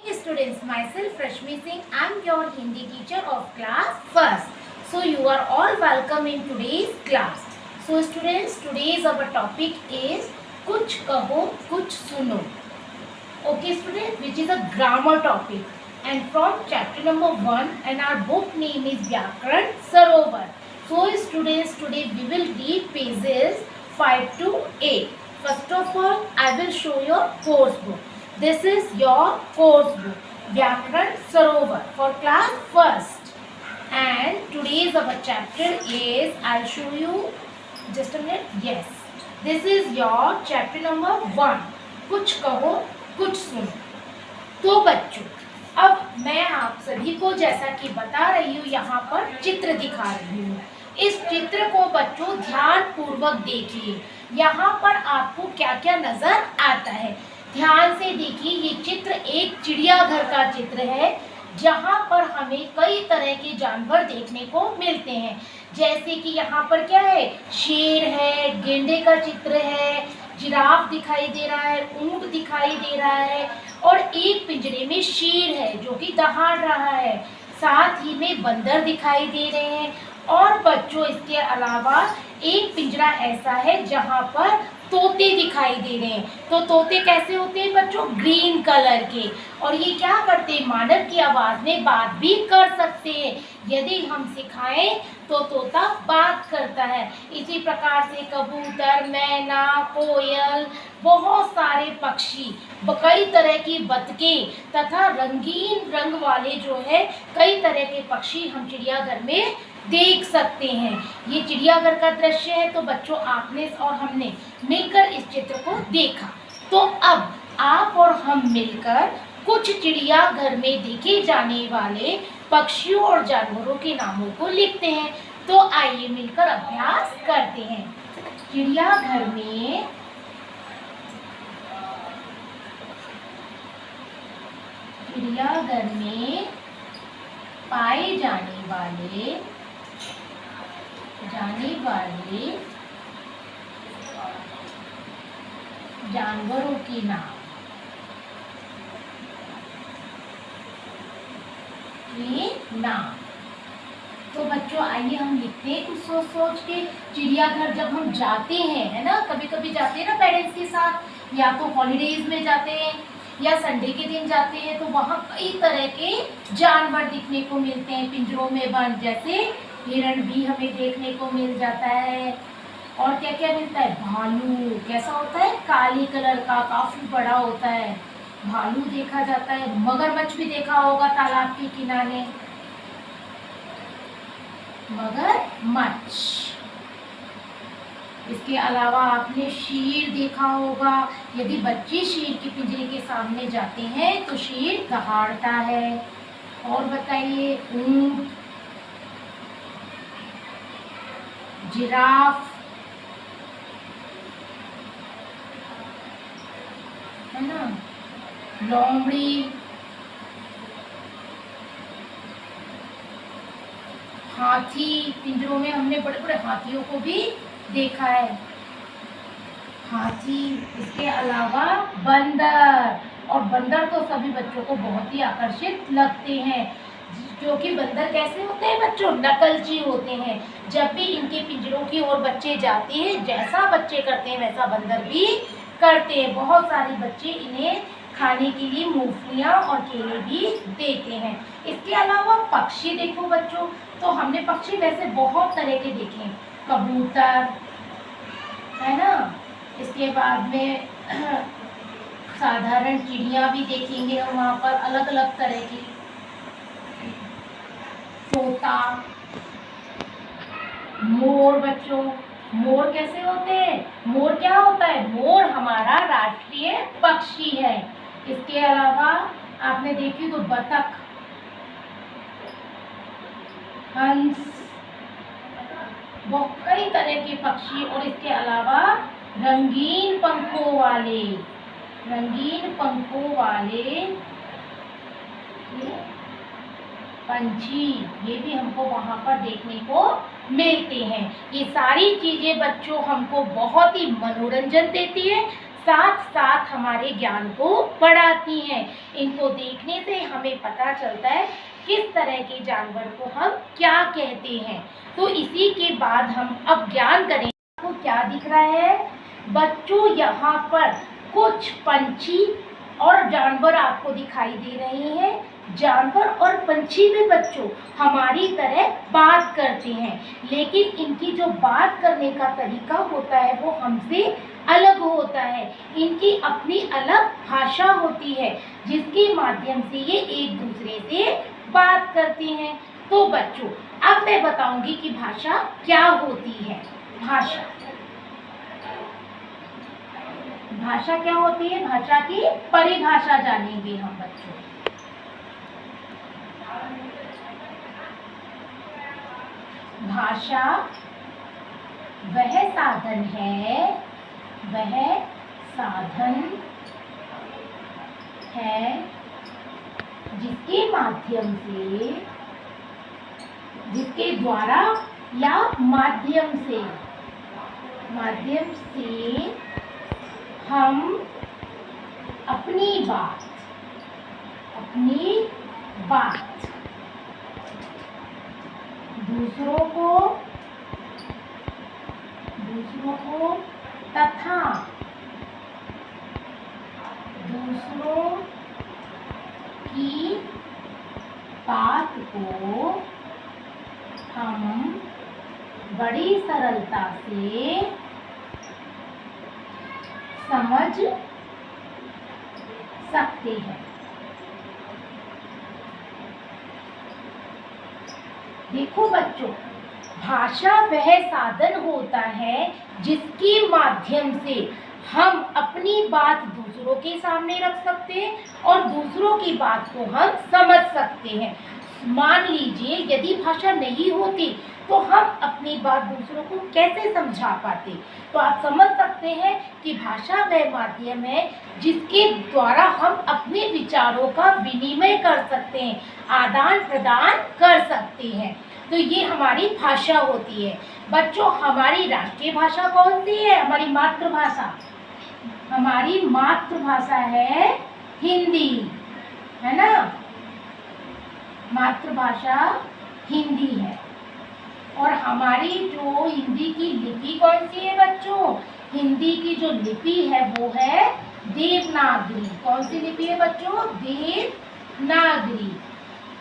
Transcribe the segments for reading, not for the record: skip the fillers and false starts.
Hey students, myself Rashmi Singh. I am your Hindi teacher of class first. So you are all welcome in today's class. So students, today's our topic is कुछ कहो कुछ सुनो. Okay students, which is a grammar topic and from chapter number 1 and our book name is Vyakaran Sarovar. So students, today we will read pages 5 to 8. First of all, I will show your course book. This is your course book, Vyakaran Sarovar for class first. And today's our chapter is, I'll show you just a minute. Yes, this is your chapter number 1. कुछ कहो कुछ सुनो. तो बच्चों, अब मैं आप सभी को जैसा कि बता रही हूँ, यहाँ पर चित्र दिखा रही हूँ. इस चित्र को बच्चों ध्यान पूर्वक देखिए. यहाँ पर आपको क्या क्या नजर आता है, ध्यान से देखिए. ये चित्र एक चिड़ियाघर का चित्र है जहाँ पर हमें कई तरह के जानवर देखने को मिलते हैं. जैसे कि यहाँ पर क्या है, शेर है, गेंडे का चित्र है, जिराफ दिखाई दे रहा है, ऊंट दिखाई दे रहा है और एक पिंजरे में शेर है जो कि दहाड़ रहा है. साथ ही में बंदर दिखाई दे रहे हैं. और बच्चों, इसके अलावा एक पिंजरा ऐसा है जहाँ पर तोते दिखाई दे रहे हैं. तो तोते कैसे होते हैं बच्चों, ग्रीन कलर के. और ये क्या करते हैं, मानव की आवाज़ में बात भी कर सकते हैं. यदि हम सिखाएं तो तोता बात करता है. इसी प्रकार से कबूतर, मैना, कोयल, बहुत सारे पक्षी, कई तरह की बतखें तथा रंगीन रंग वाले जो है कई तरह के पक्षी हम चिड़ियाघर में देख सकते हैं. ये चिड़ियाघर का दृश्य है. तो बच्चों, आपने और हमने मिलकर इस चित्र को देखा. तो अब आप और हम मिलकर कुछ चिड़ियाघर में देखे जाने वाले पक्षियों और जानवरों के नामों को लिखते हैं. तो आइए मिलकर अभ्यास करते हैं. चिड़ियाघर में पाए जाने वाले जानवरों के नाम. तो बच्चों, आइए हम लिखते हैं कुछ सोच सोच के. चिड़ियाघर जब हम जाते हैं, है ना, कभी कभी जाते हैं ना पेरेंट्स के साथ, या तो हॉलीडेज में जाते हैं या संडे के दिन जाते हैं, तो वहाँ कई तरह के जानवर दिखने को मिलते हैं पिंजरों में बंद. जैसे हिरण भी हमें देखने को मिल जाता है. और क्या क्या मिलता है, भालू. कैसा होता है, काली कलर का, काफी बड़ा होता है. भालू देखा जाता है. मगरमच्छ भी देखा होगा तालाब के किनारे, मगरमच्छ. इसके अलावा आपने शेर देखा होगा. यदि बच्चे शेर के पिंजरे के सामने जाते हैं तो शेर दहाड़ता है. और बताइए, ऊंट, जिराफ, है ना, लोमड़ी, हाथी. पिंजरों में हमने बड़े बड़े हाथियों को भी देखा है, हाथी. इसके अलावा बंदर. और बंदर तो सभी बच्चों को बहुत ही आकर्षित लगते हैं, क्योंकि बंदर कैसे होते हैं बच्चों, नकलची होते हैं. जब भी इनके पिंजरों की ओर बच्चे जाते हैं, जैसा बच्चे करते हैं वैसा बंदर भी करते हैं. बहुत सारे बच्चे इन्हें खाने के लिए मूंगफलियाँ और केले भी देते हैं. इसके अलावा पक्षी देखो बच्चों, तो हमने पक्षी वैसे बहुत तरह के देखे हैं. कबूतर, है ना. इसके बाद में साधारण चिड़िया भी देखेंगे हम वहाँ पर, अलग अलग तरह की. तोता, मोर. बच्चों, मोर कैसे होते हैं, मोर क्या होता है, मोर हमारा राष्ट्रीय पक्षी है. इसके अलावा आपने देखी तो बतख, हंस, बहुत कई तरह के पक्षी. और इसके अलावा रंगीन पंखों वाले पंछी, ये भी हमको वहाँ पर देखने को मिलते हैं. ये सारी चीजें बच्चों हमको बहुत ही मनोरंजन देती है. साथ साथ हमारे ज्ञान को बढ़ाती हैं। इनको देखने से हमें पता चलता है किस तरह के जानवर को हम क्या कहते हैं। तो इसी के बाद हम अब ज्ञान करें। आपको क्या दिख रहा है बच्चों? यहाँ पर कुछ पंछी और जानवर आपको दिखाई दे रहे हैं। जानवर और पंछी भी बच्चों हमारी तरह बात करते हैं, लेकिन इनकी जो बात करने का तरीका होता है वो हमसे अलग होता है। इनकी अपनी अलग भाषा होती है जिसके माध्यम से ये एक दूसरे से बात करते हैं। तो बच्चों अब मैं बताऊंगी कि भाषा क्या होती है। भाषा क्या होती है? भाषा की परिभाषा जानेंगे हम बच्चों। भाषा वह साधन है जिसके माध्यम से, जिसके द्वारा या माध्यम से हम अपनी बात दूसरों को तथा दूसरों की बात को हम बड़ी सरलता से समझ सकते हैं। देखो बच्चों, भाषा वह साधन होता है जिसके माध्यम से हम अपनी बात दूसरों के सामने रख सकते हैं और दूसरों की बात को हम समझ सकते हैं। मान लीजिए यदि भाषा नहीं होती तो हम अपनी बात दूसरों को कैसे समझा पाते। तो आप समझ सकते हैं कि भाषा वह माध्यम है जिसके द्वारा हम अपने विचारों का विनिमय कर सकते हैं, आदान प्रदान कर सकते हैं। तो ये हमारी भाषा होती है। बच्चों हमारी राष्ट्रीय भाषा कौन सी है? हमारी मातृभाषा है हिंदी, है ना। मातृभाषा हिंदी है। और हमारी जो हिंदी की लिपि कौन सी है बच्चों? हिंदी की जो लिपि है वो है देवनागरी। कौन सी लिपि है बच्चों? देवनागरी।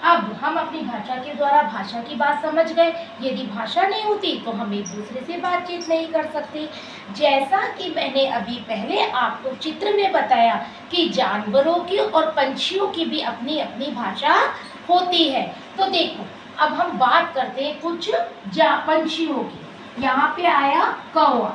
अब हम अपनी भाषा के द्वारा भाषा की बात समझ गए। यदि भाषा नहीं होती तो हम एक दूसरे से बातचीत नहीं कर सकते। जैसा कि मैंने अभी पहले आपको चित्र में बताया कि जानवरों की और पंछियों की भी अपनी अपनी भाषा होती है। तो देखो अब हम बात करते हैं कुछ पंछियों की। यहाँ पे आया कौवा।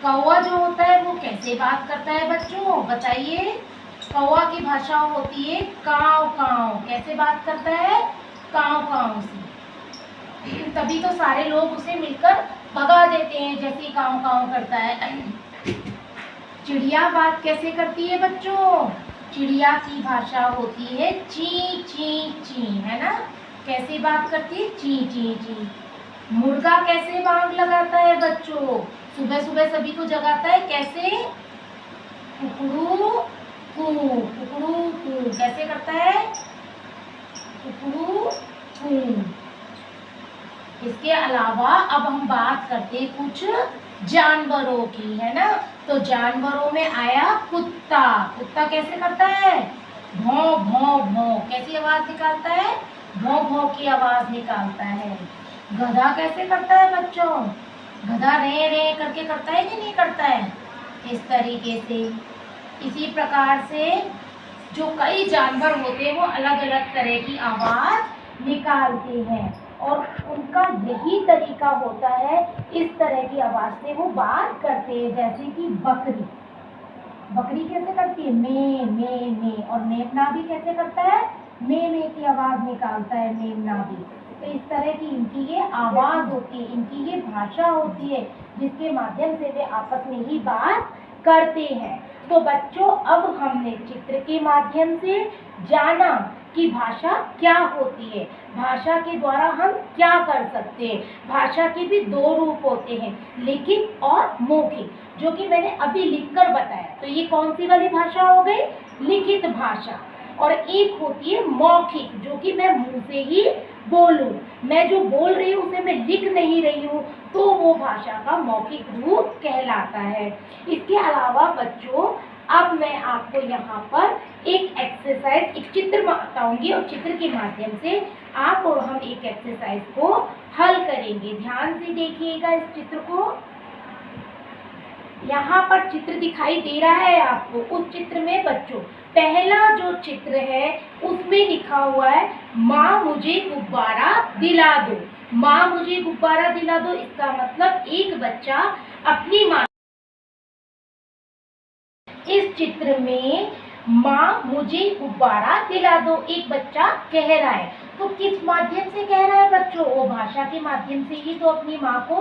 कौवा जो होता है वो कैसे बात करता है बच्चों? बताइए। कौवा की भाषा होती है काव काव। कैसे बात करता है? काव काव से। तभी तो सारे लोग उसे मिलकर भगा देते हैं जैसे काव काव करता है। चिड़िया बात कैसे करती है बच्चों? चिड़िया की भाषा होती है ची ची ची, है ना। कैसे बात करती है? ची ची ची। मुर्गा कैसे बांग लगाता है बच्चों? सुबह सुबह सभी को जगाता है। कैसे? कुकड़ू कू, कुकड़ू कू। कैसे करता है? कुकड़ू कू। इसके अलावा अब हम बात करते हैं कुछ जानवरों की, है ना। तो जानवरों में आया कुत्ता। कुत्ता कैसे करता है? भौं भौं भौं। कैसी आवाज निकालता है? भौं भौं की आवाज निकालता है। गधा कैसे करता है बच्चों? गधा रे रे करके करता है कि नहीं करता है? इस तरीके से। इसी प्रकार से जो कई जानवर होते हैं वो अलग अलग तरह की आवाज निकालते हैं और उनका यही तरीका होता है, इस तरह की आवाज से वो बात करते हैं। जैसे कि बकरी। बकरी कैसे करती है? मे मे मे। और मेमना भी कैसे करता है? मे मे की आवाज निकालता है मेमना भी। तो इस तरह की इनकी ये आवाज होती है, इनकी ये भाषा होती है जिसके माध्यम से वे आपस में ही बात करते हैं। तो बच्चों अब हमने चित्र के माध्यम से जाना कि भाषा क्या होती है, भाषा के द्वारा हम क्या कर सकते हैं। भाषा के भी दो रूप होते हैं, लिखित और मौखिक, जो कि मैंने अभी लिखकर बताया। तो ये कौन सी वाली भाषा हो गई? लिखित भाषा। और एक होती है मौखिक, जो कि मैं मुंह से ही बोलूं, मैं जो बोल रही हूँ उसे मैं लिख नहीं रही हूँ, तो वो भाषा का मौखिक रूप कहलाता है। इसके अलावा बच्चों, अब मैं आपको यहाँ पर एक एक्सरसाइज, एक चित्र बताऊंगी और चित्र के माध्यम से आप और हम एक एक्सरसाइज को हल करेंगे। ध्यान से देखिएगा इस चित्र को। यहाँ पर चित्र दिखाई दे रहा है आपको। उस चित्र में बच्चों, पहला जो चित्र है उसमें लिखा हुआ है माँ मुझे गुब्बारा दिला दो। माँ मुझे गुब्बारा दिला दो, इसका मतलब एक बच्चा अपनी माँ, इस चित्र में माँ मुझे गुब्बारा दिला दो एक बच्चा कह रहा है। तो किस माध्यम से कह रहा है बच्चों? वो भाषा के माध्यम से ही तो अपनी माँ को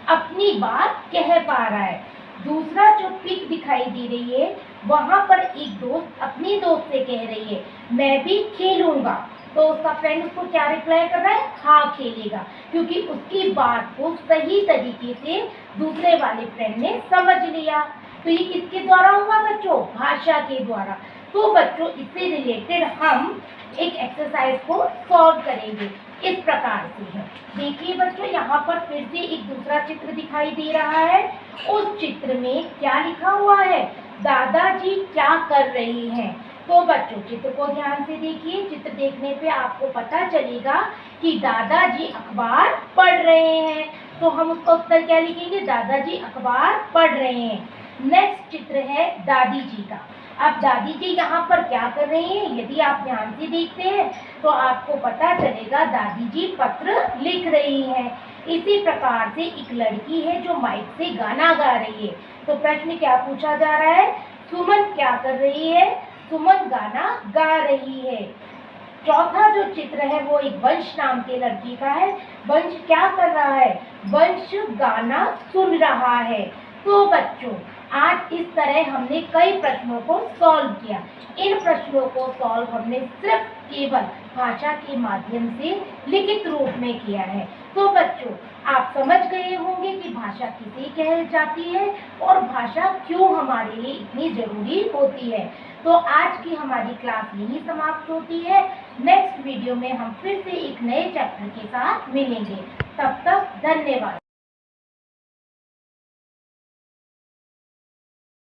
अपनी बात कह पा रहा है। दूसरा जो पिक दिखाई दे रही है, वहां पर एक दोस्त अपनी दोस्त से कह रही है मैं भी खेलूंगा। तो उसका फ्रेंड उसको क्या रिप्लाई कर रहा है? हाँ खेलेगा, क्योंकि उसकी बात को सही तरीके से दूसरे वाले फ्रेंड ने समझ लिया। तो ये किसके द्वारा हुआ बच्चों? भाषा के द्वारा। तो बच्चों, इससे रिलेटेड हम एक एक्सरसाइज को सॉल्व करेंगे। इस प्रकार से है, देखिए बच्चों, यहाँ पर फिर से एक दूसरा चित्र दिखाई दे रहा है। उस चित्र में क्या लिखा हुआ है? दादाजी क्या कर रही हैं। तो बच्चों, चित्र को ध्यान से देखिए। चित्र देखने पे आपको पता चलेगा कि दादाजी अखबार पढ़ रहे हैं। तो हम उसका उत्तर क्या लिखेंगे? दादाजी अखबार पढ़ रहे हैं। नेक्स्ट चित्र है दादी जी का। अब दादी जी यहाँ पर क्या कर रही हैं? यदि आप ध्यान से देखते हैं तो आपको पता चलेगा दादी जी पत्र लिख रही हैं। इसी प्रकार से एक लड़की है जो माइक से गाना गा रही है। तो प्रश्न क्या पूछा जा रहा है? सुमन क्या कर रही है? सुमन गाना गा रही है। चौथा जो चित्र है वो एक वंश नाम के लड़की का है। वंश क्या कर रहा है? वंश गाना सुन रहा है। तो बच्चों, आज इस तरह हमने कई प्रश्नों को सॉल्व किया। इन प्रश्नों को सॉल्व हमने सिर्फ केवल भाषा के माध्यम से लिखित रूप में किया है। तो बच्चों, आप समझ गए होंगे कि भाषा किसे कही जाती है और भाषा क्यों हमारे लिए इतनी जरूरी होती है। तो आज की हमारी क्लास यही समाप्त होती है। नेक्स्ट वीडियो में हम फिर से एक नए चैप्टर के साथ मिलेंगे। तब तक धन्यवाद।